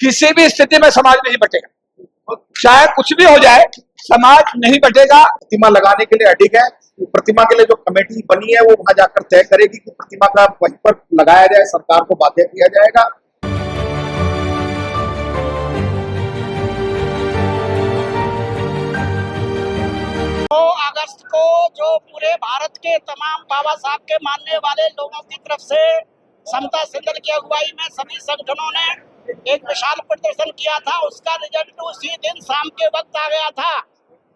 किसी भी स्थिति में समाज नहीं बटेगा, चाहे कुछ भी हो जाए, समाज नहीं बटेगा। प्रतिमा लगाने के लिए अडिग है। प्रतिमा के लिए जो कमेटी बनी है वो वहां जाकर तय करेगी कि प्रतिमा का वहीं पर लगाया जाए, सरकार को बाध्य किया जाएगा। 9 अगस्त को जो पूरे भारत के तमाम बाबा साहब के मानने वाले लोगों की तरफ से समता सिंधल की अगुवाई में सभी संगठनों ने एक विशाल प्रदर्शन किया था, उसका रिजल्ट उसी दिन शाम के वक्त आ गया था।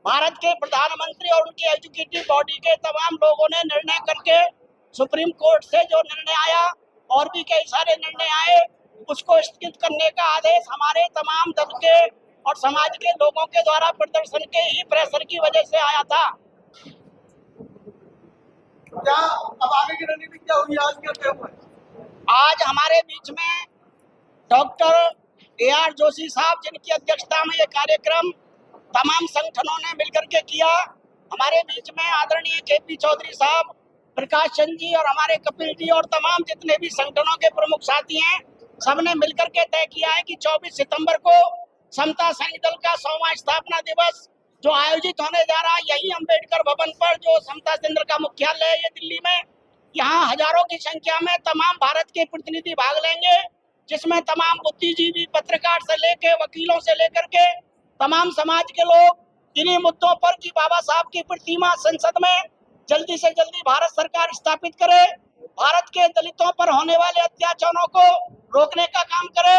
भारत के प्रधानमंत्री और उनकी एग्जीक्यूटिव बॉडी के तमाम लोगों ने निर्णय करके सुप्रीम कोर्ट से जो निर्णय आया और भी कई सारे निर्णय आए, उसको स्थगित करने का आदेश हमारे तमाम दल के और समाज के लोगों के द्वारा प्रदर्शन के ही प्रेशर की वजह से आया था। क्या अब आगे की रणनीति क्या हुई? आज क्या हुआ? आज हमारे बीच में डॉक्टर AR जोशी साहब, जिनकी अध्यक्षता में ये कार्यक्रम तमाम संगठनों ने मिलकर के किया, हमारे बीच में आदरणीय KP चौधरी साहब, प्रकाश चंद जी और हमारे कपिल जी और तमाम जितने भी संगठनों के प्रमुख साथी हैं, सबने मिलकर के तय किया है कि 24 सितंबर को समता सैनिक दल का 100वां स्थापना दिवस जो आयोजित होने जा रहा है यही अम्बेडकर भवन पर, जो समता सैनिक दल का मुख्यालय है ये दिल्ली में, यहाँ हजारों की संख्या में तमाम भारत के प्रतिनिधि भाग लेंगे, जिसमें तमाम बुद्धिजीवी, पत्रकार से लेके वकीलों से लेकर के तमाम समाज के लोग इन्हीं मुद्दों पर कि बाबा साहब की प्रतिमा संसद में जल्दी से जल्दी भारत सरकार स्थापित करे, भारत के दलितों पर होने वाले अत्याचारों को रोकने का काम करे,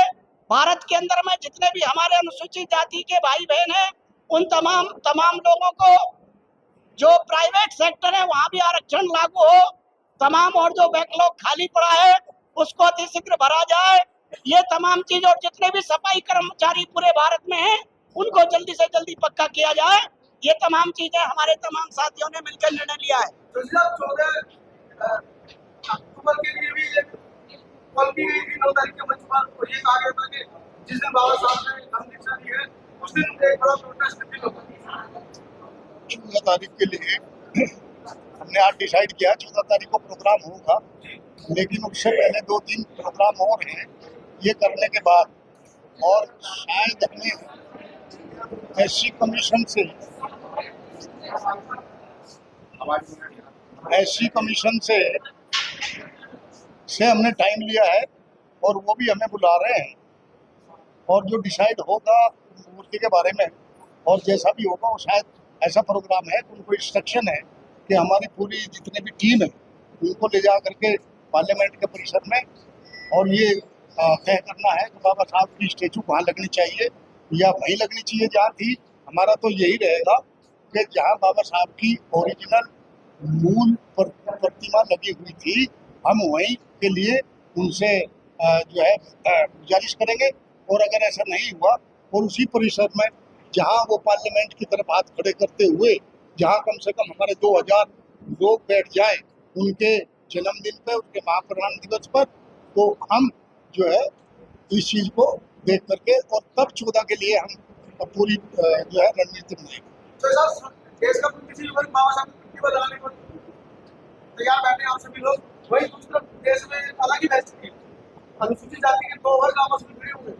भारत के अंदर में जितने भी हमारे अनुसूचित जाति के भाई बहन हैं उन तमाम लोगों को जो प्राइवेट सेक्टर है वहां भी आरक्षण लागू हो, तमाम और जो बैकलॉग खाली पड़ा है उसको अतिशीघ्र भरा जाए, ये तमाम चीज, और जितने भी सफाई कर्मचारी पूरे भारत में हैं उनको जल्दी से जल्दी पक्का किया जाए, ये तमाम चीजें हमारे तमाम साथियों ने मिलकर निर्णय लिया है। 14 अक्टूबर के लिए भी एक कॉल की गई थी 9 तारीख के मंच पर, और ये कहा गया था कि जिस दिन बाबा साहब ने धर्म दीक्षा दी है उस दिन एक बड़ा प्रोटेस्ट भी होगा। 14 तारीख के लिए हमने आज डिसाइड किया 14 तारीख को प्रोग्राम होगा, लेकिन उससे पहले 2-3 प्रोग्राम और हैं। ये करने के बाद और शायद हमें SC कमीशन से हमने टाइम लिया है और वो भी हमें बुला रहे हैं, और जो डिसाइड होगा मूर्ति के बारे में और जैसा भी होगा वो शायद ऐसा प्रोग्राम है, उनको इंस्ट्रक्शन है कि हमारी पूरी जितने भी टीम है उनको ले जा करके पार्लियामेंट के परिसर में और ये तय करना है कि बाबा साहब की स्टेचू कहाँ लगनी चाहिए या वहीं लगनी चाहिए जहाँ थी। हमारा तो यही रहेगा कि जहाँ बाबा साहब की ओरिजिनल मूल प्रतिमा लगी हुई थी हम वहीं के लिए उनसे जो है गुजारिश करेंगे, और अगर ऐसा नहीं हुआ और उसी परिसर में जहाँ वो पार्लियामेंट की तरफ हाथ खड़े करते हुए जहाँ कम से कम हमारे 2000 लोग बैठ जाए उनके जन्मदिन पे, उनके महाप्रयाण दिवस पर, तो हम जो है इस चीज को देख करके और तब 14 के लिए हम पूरी जो है रणनीति बनाएंगे। तो देश का किसी भी बाबा साहब की प्रतिमा लगाने को तैयार बैठे आप सभी लोग, वही दूसरा देश में अलग ही बैठ चुकी है, अनुसूचित जाति के 2 वर्ग आपस में जुड़े हुए,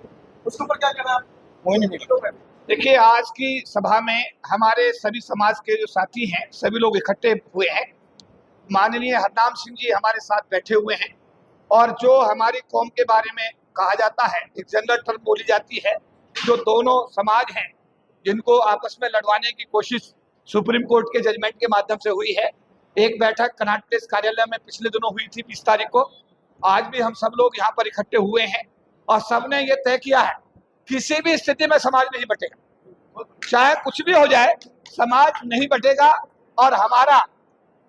उसके ऊपर क्या कहना है? कोई नहीं मिला। देखिए, आज की सभा में हमारे सभी समाज के जो साथी हैं सभी लोग इकट्ठे हुए हैं। माननीय हरनाम सिंह जी हमारे साथ बैठे हुए हैं, और जो हमारी कौम के बारे में कहा जाता है, एक जनरल टर्म बोली जाती है, जो दोनों समाज हैं जिनको आपस में लड़वाने की कोशिश सुप्रीम कोर्ट के जजमेंट के माध्यम से हुई है। एक बैठक कनाट प्लेस कार्यालय में पिछले दिनों हुई थी 20 तारीख को, आज भी हम सब लोग यहाँ पर इकट्ठे हुए हैं और सबने ये तय किया है किसी भी स्थिति में समाज नहीं बटेगा, चाहे कुछ भी हो जाए समाज नहीं बटेगा। और हमारा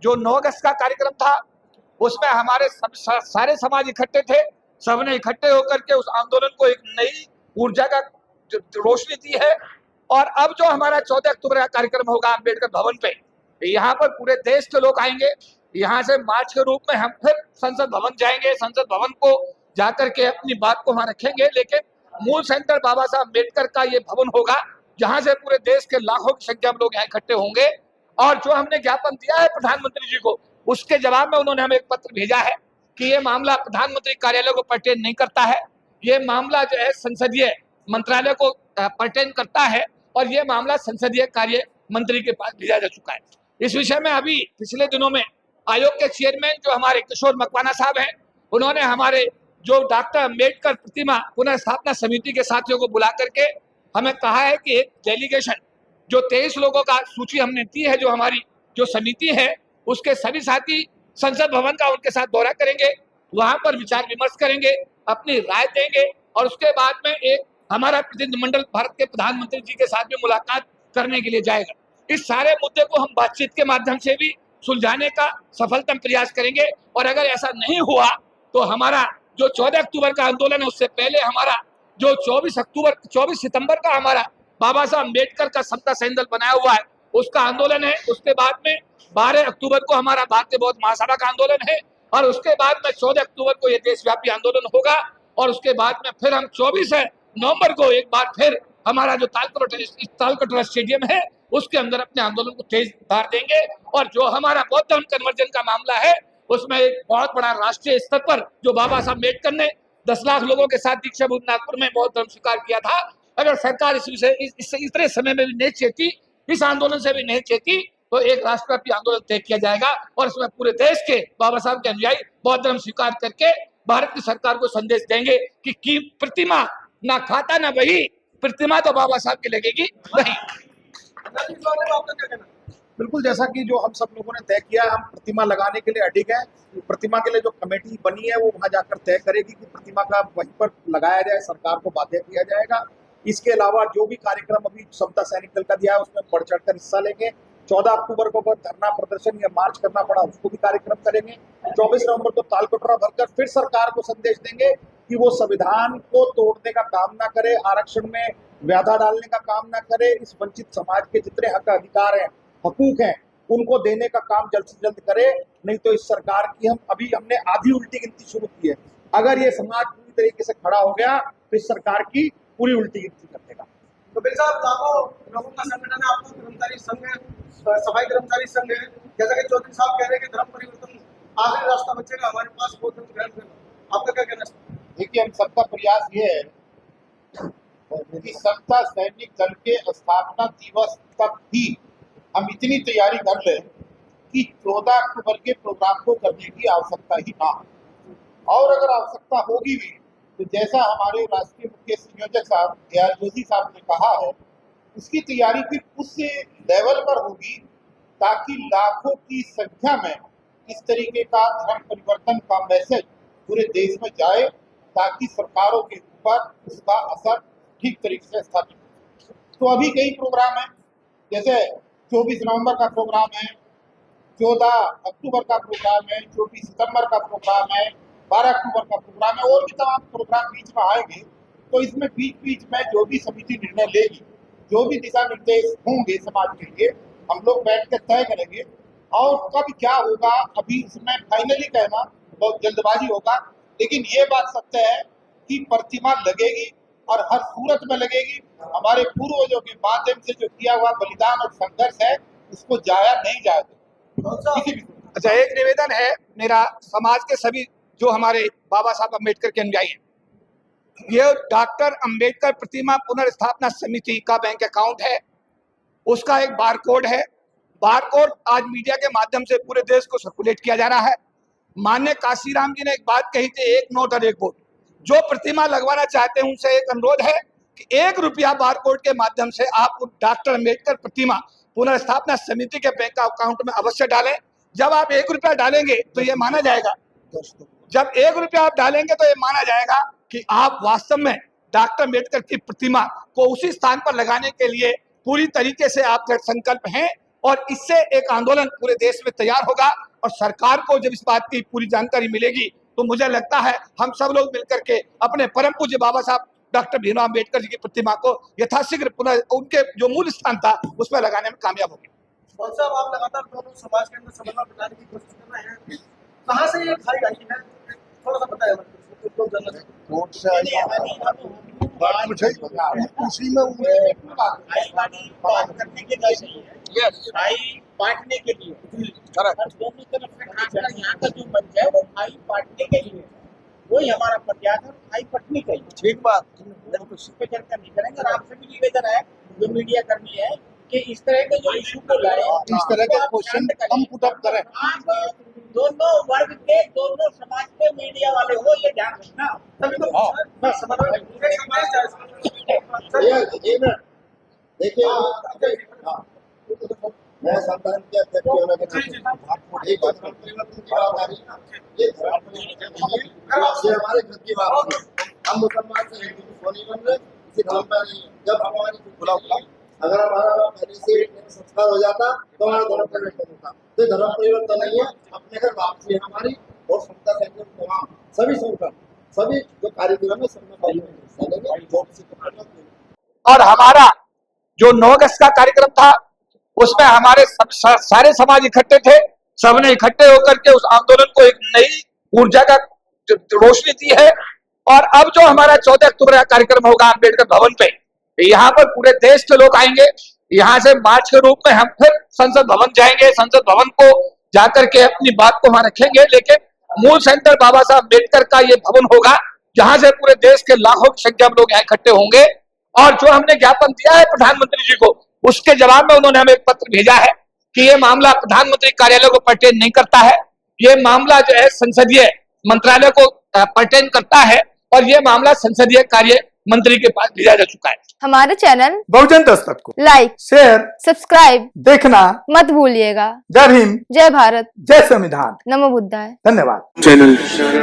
जो 9 अगस्त का कार्यक्रम था उसमें हमारे सारे समाज इकट्ठे थे, सबने इकट्ठे होकर के उस आंदोलन को एक नई ऊर्जा का रोशनी दी है। और अब जो हमारा 14 अक्टूबर का कार्यक्रम होगा अम्बेडकर भवन पे, यहाँ पर पूरे देश के लोग आएंगे, यहाँ से मार्च के रूप में हम फिर संसद भवन जाएंगे, संसद भवन को जाकर के अपनी बात को वहां रखेंगे, लेकिन मूल सेंटर बाबा साहब अम्बेडकर का ये भवन होगा जहां से पूरे देश के लाखों की संख्या में लोग यहाँ इकट्ठे होंगे। और जो हमने ज्ञापन दिया है प्रधानमंत्री जी को, उसके जवाब में उन्होंने हमें एक पत्र भेजा है कि ये मामला प्रधानमंत्री कार्यालय को पर्टेन नहीं करता है, ये मामला जो है संसदीय मंत्रालय को पर्टेन करता है और ये मामला संसदीय कार्य मंत्री के पास भेजा जा चुका है। इस विषय में अभी पिछले दिनों में आयोग के चेयरमैन जो हमारे किशोर मकवाना साहब हैं, उन्होंने हमारे जो डॉक्टर अम्बेडकर प्रतिमा पुनर्स्थापना समिति के साथियों को बुला करके हमें कहा है कि एक डेलीगेशन जो 23 लोगों का सूची हमने दी है, जो हमारी जो समिति है उसके सभी साथी संसद भवन का उनके साथ दौरा करेंगे, वहां पर विचार विमर्श करेंगे, अपनी राय देंगे और उसके बाद में एक हमारा प्रतिनिधिमंडल भारत के प्रधानमंत्री जी के साथ भी मुलाकात करने के लिए जाएगा। इस सारे मुद्दे को हम बातचीत के माध्यम से भी सुलझाने का सफलतम प्रयास करेंगे और अगर ऐसा नहीं हुआ तो हमारा जो 14 अक्टूबर का आंदोलन है उससे पहले हमारा जो 24 सितंबर का हमारा बाबा साहब अम्बेडकर का समता सैंदल बनाया हुआ है उसका आंदोलन है। उसके बाद में 12 अक्टूबर को हमारा भारतीय बौद्ध महासभा का आंदोलन है और उसके बाद में 14 अक्टूबर को ये देशव्यापी आंदोलन होगा और उसके बाद में फिर हम 24 नवंबर को एक बार फिर हमारा जो तालकटोरा स्टेडियम है उसके अंदर अपने आंदोलन को तेज धार देंगे और जो हमारा बौद्ध धर्म कन्वर्जन का मामला है उसमें एक बहुत बड़ा राष्ट्रीय स्तर पर जो बाबा साहब अम्बेडकर ने 10 लाख लोगों के साथ दीक्षा भूमि नागपुर में बौद्ध धर्म स्वीकार किया था, अगर सरकार इस विषय इतने समय में भी नहीं चेती, इस आंदोलन से भी नहीं चेती तो एक राष्ट्रव्यापी आंदोलन तय किया जाएगा और इसमें पूरे देश के बाबा साहब के अनुयायी बौद्ध धर्म स्वीकार करके भारत की सरकार को संदेश देंगे कि प्रतिमा ना खाता ना वही, प्रतिमा तो बाबा साहब की लगेगी वही। बिल्कुल, जैसा कि जो हम सब लोगों ने तय किया, हम प्रतिमा लगाने के लिए अडिग हैं। प्रतिमा के लिए जो कमेटी बनी है वो वहां जाकर तय करेगी कि प्रतिमा का वहीं पर लगाया जाए, सरकार को बाध्य किया जाएगा। इसके अलावा जो भी कार्यक्रम अभी समता सैनिक दल का दिया है उसमें बढ़ चढ़ कर हिस्सा लेंगे। 14 अक्टूबर को अगर धरना प्रदर्शन या मार्च करना पड़ा उसको भी कार्यक्रम करेंगे। 24 नवंबर को तालकटोरा भरकर फिर सरकार को संदेश देंगे कि वो संविधान को तोड़ने का काम ना करे, आरक्षण में व्याधा डालने का काम ना करे, इस वंचित समाज के जितने हक अधिकार हैं, हकूक हैं, उनको देने का काम जल्द से जल्द करे। नहीं तो इस सरकार की हमने आधी उल्टी गिनती शुरू की है। अगर ये समाज पूरी तरीके से खड़ा हो गया तो इस सरकार की पूरी उल्टी गिनती कर देगा। तो बिल साहब, लाखों लोगों का संगठन है, आपका कर्मचारी संघ है, सफाई कर्मचारी संघ है, जैसा कि चौधरी साहब कह रहे हैं कि धर्म परिवर्तन आखिरी रास्ता बचेगा हमारे पास, बौद्ध धर्म ग्रहण करना, आपका क्या कहना है? देखिए, हम सबका प्रयास ये है कि समता सैनिक दल के स्थापना दिवस तक ही हम इतनी तैयारी कर लें कि 14 अक्टूबर के प्रोग्राम को करने की आवश्यकता ही ना हो। और अगर आवश्यकता होगी भी तो जैसा हमारे राष्ट्रीय मुख्य संयोजक साहब AR जोशी साहब ने कहा है, उसकी तैयारी फिर उस लेवल पर होगी ताकि लाखों की संख्या में इस तरीके का धर्म परिवर्तन का मैसेज पूरे देश में जाए ताकि सरकारों के ऊपर उसका असर ठीक तरीके से स्थापित हो। तो अभी कई प्रोग्राम हैं, जैसे 24 नवंबर का प्रोग्राम है, 14 अक्टूबर का प्रोग्राम है, 24 सितंबर का प्रोग्राम है, 12 अक्टूबर का प्रोग्राम है और भी तमाम प्रोग्राम बीच में आएंगे। तो इसमें बीच में जो भी समिति निर्णय लेगी, जो भी दिशा निर्देश होंगे समाज के लिए, हम लोग बैठ कर तय करेंगे। और कब क्या होगा अभी इसमें फाइनली कहना बहुत जल्दबाजी होगा, लेकिन ये बात सत्य है कि प्रतिमा लगेगी और हर सूरत में लगेगी। हमारे पूर्वजों के माध्यम से जो किया हुआ बलिदान और संघर्ष है उसको जाया नहीं जाएगा। अच्छा, एक निवेदन है मेरा समाज के सभी जो हमारे बाबा साहब अम्बेडकर के अनुयायी हैं, ये डॉक्टर अम्बेडकर प्रतिमा पुनर्स्थापना समिति का बैंक अकाउंट है, उसका एक बारकोड है। बारकोड आज मीडिया के माध्यम से पूरे देश को सर्कुलेट किया जा रहा है। माननीय काशीराम जी ने एक बात कही थी, एक नोट और एक वोट। जो प्रतिमा लगवाना चाहते हैं उनसे एक अनुरोध है कि 1 रुपया बारकोड के माध्यम से आप डॉक्टर अम्बेडकर प्रतिमा पुनर्स्थापना समिति के बैंक अकाउंट में अवश्य डालें। जब आप 1 रुपया डालेंगे तो ये माना जाएगा, जब 1 रुपया आप डालेंगे तो ये माना जाएगा कि आप वास्तव में डॉक्टर अम्बेडकर की प्रतिमा को उसी स्थान पर लगाने के लिए पूरी तरीके से आप दृढ़ संकल्प हैं। और इससे एक आंदोलन पूरे देश में तैयार होगा और सरकार को जब इस बात की पूरी जानकारी मिलेगी तो मुझे लगता है हम सब लोग मिलकर के अपने परम पूज्य बाबा साहब डॉक्टर भीमराव अम्बेडकर जी की प्रतिमा को यथाशीघ्र पुनः उनके जो मूल स्थान था उसमें लगाने में कामयाब होंगे। साहब, आप लगातार दोनों समाज के अंदर समन्वय बनाने की कोशिश कर रहे हैं, कहाँ से ये खाई आई है, थोड़ा सा बताया कोर्ट से बात मुझे उसी में करने के लिए खाई बांटने के लिए और दोनों तरफ से खासकर यहाँ का जो मंच है वो खाई बांटने के लिए, वही हमारा प्रत्याशा आई पटनी का ही। ठीक बात। बिल्कुल इस पे चर्चा नहीं करेंगे और आपसे भी निवेदन है जो मीडिया कर्मी है कि इस तरह के जो इशू को लाए, इस तरह के क्वेश्चन हम पुट अप करें। आप दोनों वर्ग के, दोनों समाज के मीडिया वाले हो, ये ध्यान रखना। तभी तो बस समझ देखिए मैं संतान के अध्यक्ष होने के नाते एक बात परिवर्तन की बात आ रही है, ये हमारे घर की बात है। हम मुसलमान से हिंदू नहीं बन रहे, किसी धर्म पर नहीं। जब हमारी खुला अगर हमारा पहले से संस्कार हो जाता तो हमारा धर्म परिवर्तन होता। तो धर्म परिवर्तन नहीं है, अपने घर वापसी है हमारी। और समता संगठन तमाम सभी संगठन सभी जो कार्यक्रम है सब और हमारा जो 9 अगस्त का कार्यक्रम था उसमें हमारे सारे समाज इकट्ठे थे। सबने इकट्ठे होकर के उस आंदोलन को एक नई ऊर्जा का रोशनी दी है। और अब जो हमारा 14 अक्टूबर का कार्यक्रम होगा अम्बेडकर भवन पे, यहाँ पर पूरे देश के लोग आएंगे। यहाँ से मार्च के रूप में हम फिर संसद भवन जाएंगे। संसद भवन को जाकर के अपनी बात को वहां रखेंगे, लेकिन मूल सेंटर बाबा साहब अम्बेडकर का ये भवन होगा जहां से पूरे देश के लाखों की संख्या में लोग यहाँ इकट्ठे होंगे। और जो हमने ज्ञापन दिया है प्रधानमंत्री जी को, उसके जवाब में उन्होंने हमें एक पत्र भेजा है कि ये मामला प्रधानमंत्री कार्यालय को पर्टेन नहीं करता है। ये मामला जो है संसदीय मंत्रालय को पर्टेन करता है और ये मामला संसदीय कार्य मंत्री के पास भेजा जा चुका है। हमारे चैनल बहुजन दस्तक को लाइक, शेयर, सब्सक्राइब देखना मत भूलिएगा। जय हिंद, जय भारत, जय संविधान, नमो बुद्धाय। धन्यवाद। चैनल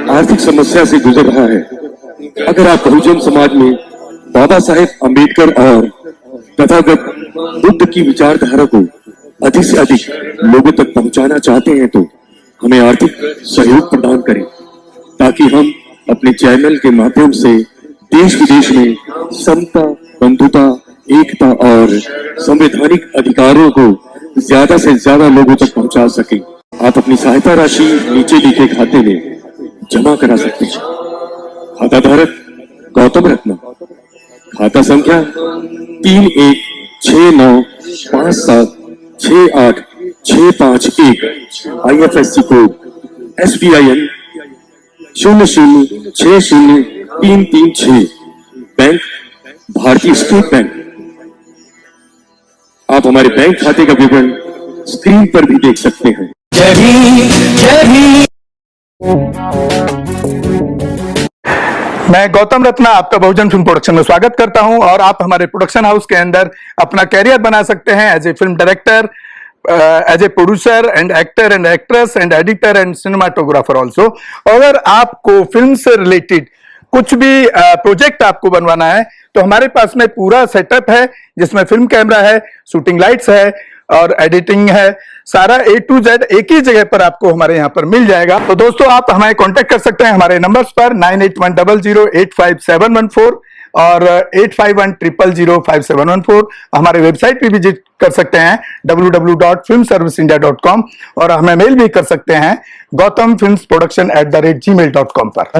आर्थिक समस्या से गुजर रहा है। अगर आप बहुजन समाज में बाबा साहेब अम्बेडकर और तथागत बुद्ध की विचारधारा को अधिक से अधिक लोगों तक पहुंचाना चाहते हैं तो हमें आर्थिक सहयोग प्रदान करें, ताकि हम अपने चैनल के माध्यम से देश विदेश में समता, बंधुता, एकता और संवैधानिक अधिकारों को ज्यादा से ज्यादा लोगों तक पहुंचा सके। आप अपनी सहायता राशि नीचे लिखे खाते में जमा करा सकते हैं। खाता धारक गौतम रत्न, खाता संख्या 3169576865 IFSC कोड SBIN 0060336, बैंक भारतीय स्टेट बैंक। आप हमारे बैंक खाते का विवरण स्क्रीन पर भी देख सकते हैं। जय भीम, जय भीम। मैं गौतम रत्ना आपका बहुजन फिल्म प्रोडक्शन में स्वागत करता हूं और आप हमारे प्रोडक्शन हाउस के अंदर अपना कैरियर बना सकते हैं as a film director, as a producer and actor and actress and editor and cinematographer also. अगर आपको फिल्म से रिलेटेड कुछ भी प्रोजेक्ट आपको बनवाना है तो हमारे पास में पूरा सेटअप है, जिसमें फिल्म कैमरा है, शूटिंग लाइट्स है और एडिटिंग है। सारा A to Z एक ही जगह पर आपको हमारे यहाँ पर मिल जाएगा। तो दोस्तों आप हमें कांटेक्ट कर सकते हैं हमारे नंबर्स पर 9810085714 और 8510005714। हमारे वेबसाइट पे विजिट कर सकते हैं www.filmserviceindia.com और हमें मेल भी कर सकते हैं gautamfilmsproduction@gmail.com पर। धन्यवाद।